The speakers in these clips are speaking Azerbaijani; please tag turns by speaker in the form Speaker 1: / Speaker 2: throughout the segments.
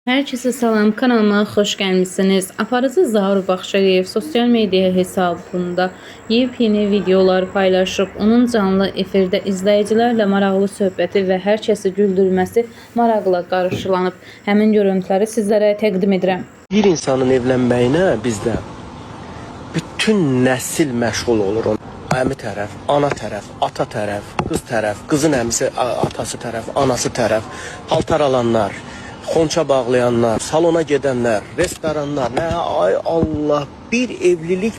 Speaker 1: Herkese salam, kanalıma hoş gelmişsiniz. Aparıcı Zaur Baxşəliyev sosyal medya hesabında yepyeni videolar paylaşıb. Onun canlı efirdə izləyicilərlə maraqlı söhbəti və hər kəsi güldürməsi maraqla qarşılanıb. Həmin görüntüləri sizlərə təqdim edirəm.
Speaker 2: Bir insanın evlənməyinə bizdə bütün nəsil məşğul olur. Əmi tərəf, ana tərəf, ata tərəf, qız tərəf, qızın əmisi, atası tərəf, anası tərəf, paltar alanlar, xonça bağlayanlar, salona gedənlər, restoranlar, nə ay Allah, bir evlilik,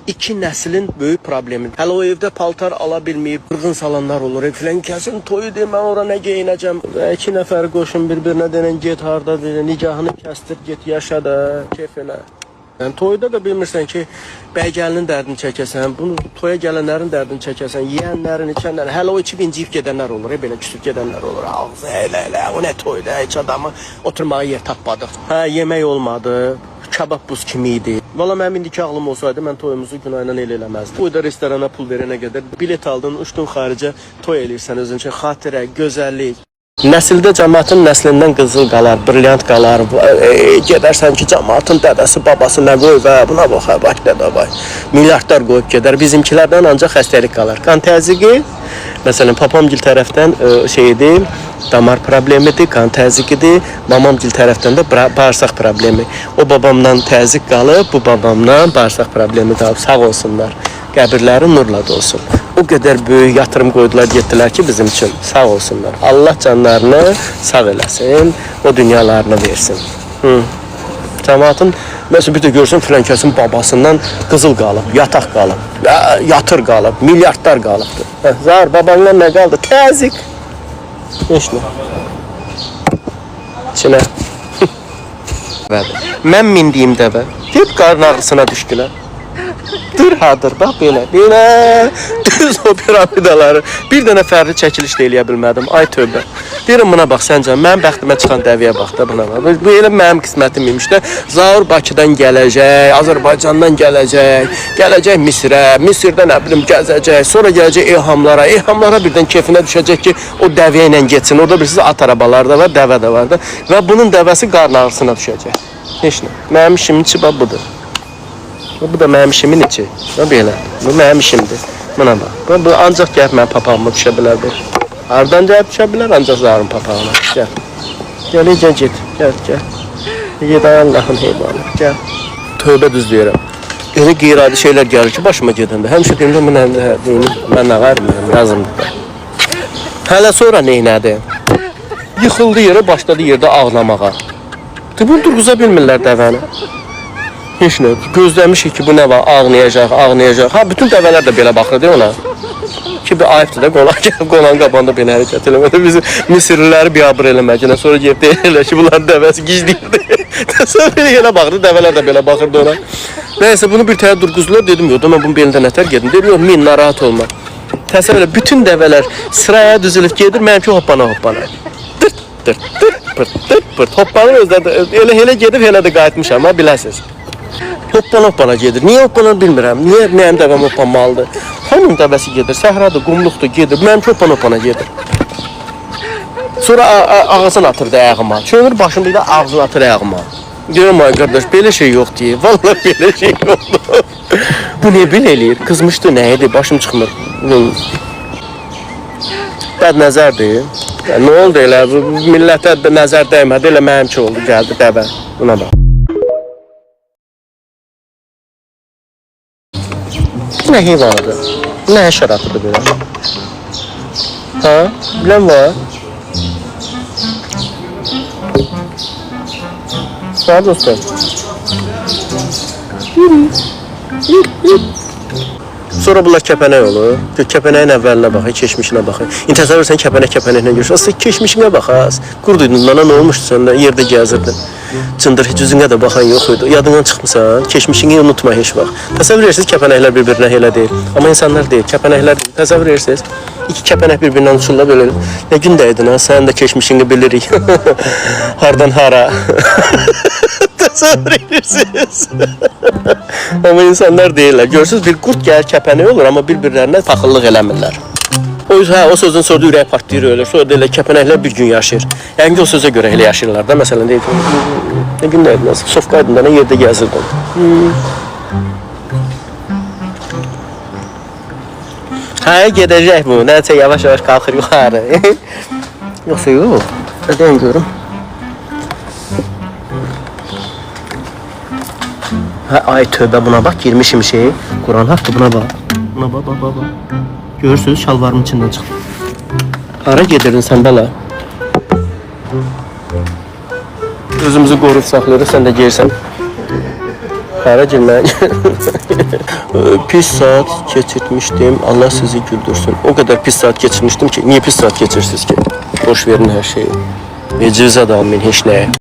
Speaker 2: iki nəslin böyük problemi. Hələ o evdə paltar ala bilməyib, qırğın salanlar olur. Filan kəsin toyu deyir, mən ora nə geyinəcəm? İki nəfər qoşun bir-birinə denən, get harda deyir, nikahını kəstir, get yaşa da, keyf elə. Yəni, toyda da bilmirsən ki, bəygəlinin dərdini çəkəsən, bunu toya gələnlərin dərdini çəkəsən, yiyənlərin, içənlərin, hələ o içib inciyib gedənlər olur, belə küsüb gedənlər olur. Ağzı elə, o nə toyda, heç adamı oturmağa yer tapmadıq. Hə, yemək olmadı, kabab buz kimi idi. Valla mənim indiki ağlım olsaydı, mən toyumuzu günayla el eləməzdim. Toyda restorana pul verənə qədər bilet aldın, uçdun xaricə, toy eləyirsən özün üçün, xatirə, gözəllik. Nəsildə cəmaatın nəslindən qızıl qalar, brilyant qalar. Gedərsən ki, cəmaatın dədəsi, babası nə qoy və buna bax, bax dədə bax. Milyardlar qoyub gedər. Bizimkilərdən ancaq xəstəlik qalar. Qan təzyiqi, məsələn, papamgil tərəfdən şeydir, damar problemidir, qan təzyiqidir. Mamamgil tərəfdən də bağırsaq problemi. O babamdan təzyiq qalıb, bu babamdan bağırsaq problemi qalıb. Sağ olsunlar. Qəbirləri nurla dolsun. O qədər böyük yatırım qoydular, getdilər ki, bizim üçün. Sağ olsunlar. Allah canlarını sağ eləsin, o dünyalarını versin. Cəmaatın, məsələn, bir də görsün, filan kəsin babasından qızıl qalıb, yataq qalıb, yatır qalıb, milyardlar qalıbdır. Zar, babandan nə qaldı? Təzik. Heç nə. İçinə. Mən mindiyim dəvə. Hep qarın ağrısına düşdülər. Dırhadır, bax belə, düz o piramidaları. Bir dənə fərli çəkiliş də eləyə bilmədim, ay tövbə. Deyirəm buna bax, səncə, mənim bəxtimə çıxan dəviyə bax da buna bax. Bu elə mənim qismətim imiş də, Zaur Bakıdan gələcək, Azərbaycandan gələcək Misrə, Misirdə nə bilim gəzəcək, sonra gələcək İlhamlara birdən kefinə düşəcək ki, o dəviyə ilə geçsin. Orada bilirsiniz, at arabalar da var, dəvə də var da və bunun dəvəsi qarın ağrısına düşəcək. Heç nə, mənim işimin içi bax budur. Bu da mənim işimin içi. Belə. Bu mənim işimdir. Buna bax. Bu ancaq gəlib mənim papağıma düşə bilər bu. Hardan gəlib düşə bilər? Ancaq Zaurun papağına. Gəl. Gəl, get. Gəl. Ged Allahın heyvanı. Gəl. Tövbə düz deyirəm. Elə qeyri-adi şeylər gəlir ki, başıma gedəndə. Həmişə deyirəm, mən nə qarmıyam, yazımdır da. Hələ sonra neynədi? Yıxıldı yerə, başladı yerdə ağlamağa. Bunu durğuza bilmirlər dəvəni. Heç nə, gözləmişik ki, bu nə var, ağlayacaq. Ha, bütün dəvələr də belə baxır, deyil ona. Ki, bir ayıbdır da, qonan qabanda belə hərəkət eləmədi. Bizim Misirliləri biabır eləmək, sonra gelib deyirlər ki, bunların dəvəsi gizliyirdi. Təsəvvür elə baxırdı, dəvələr də belə baxırdı ona. Nəysə, bunu bir təhər durğuzlar, dedim, yox, mən bunu belindən nətər gedim. Dedim, yox, min, narahat olma. Təsəvvür elə, bütün dəvələr sıraya düzülüb gedir, mənimki hoppana. Pırt, hoppanın özləri, elə gedib, elə də qayıtmışam, ha, biləsiniz. Hoppana gedir. Niyə hoppana bilmirəm. Niyə mənim dəvəm hoppanmalıdır? Hamının dəvəsi gedir. Səhradır, qumluqdur, gedir. Mənim hoppana gedir. Sonra ağzını atırdı ayağıma. Çönür başımda da ağzını atır ayağıma. Diyorum ay qardaş, belə şey yox deyə. Vallahi belə şey yoxdur. Bu niyə belə eləyir? Qızmışdı, nə idi? Başım çıxmır. Bəd nəzərdir. Nə oldu elə? Millətə nəzər dəymədi. Elə mənimki oldu, gəldi dəvə. Buna bax. Nə heyvanıdır? Nə həşəratıdır belə? Ha? Bilən var? Sağ dostlar. Sonra bunlar kəpənək olur. Kəpənəyin əvvəlinə baxır, keçmişinə baxır. İntəsəvvür sən kəpənəklə görürsən. Aslında keçmişinə baxas. Qurduydun, nana nə olmuşdu səndə? Yerdə gəzirdin. Cındır, heç üzünə də baxan yox idi. Yadından çıxmısan, keçmişini unutma heç vaxt. Təsəvvür edirsiniz, kəpənəklər bir-birinə elə deyil. Amma insanlar deyil, kəpənəklər deyil. Təsəvvür edirsiniz, iki kəpənək bir-birindən uçurlar belə. Nə gün dəydin ha, sən də keçmişini bilirik. Hardan hara. Təsəvvür edirsiniz. Amma insanlar deyirlər. Görürsünüz, bir qurt gəlir, kəpənək olur, amma bir-birlərinə paxıllıq eləmirlər. O sözün sonra ürək partlayır, ölür. Sonra da elə kəpənəklər bir gün yaşayır. Yəni ki, o sözə görə elə yaşayırlar da. Məsələn, deyir ki, nə günlərdir, nasıl? Sofqaydın da nə yerdə gəzirdim. Hə, gedəcək bu. Nəsə yavaş-yavaş qalxır yuxarı. Yoxsa yox. Nədən görüm? Hə, ay tövbə, buna bax, girmişim şey. Quran haqqı, buna bax. Buna bax, bax, bax. Görürsünüz, şalvarın içindən çıxdı. Hara gedirdin sən bala? Özümüzü qoruyub saxlayırıq, sən də gelsən. Hara girmək? Pis saat keçirtmişdim, Allah sizi güldürsün. O kadar pis saat geçirmiştim ki, niye pis saat geçirsiniz ki? Boş verin her şeyi. Veciz adamın heç nəyə.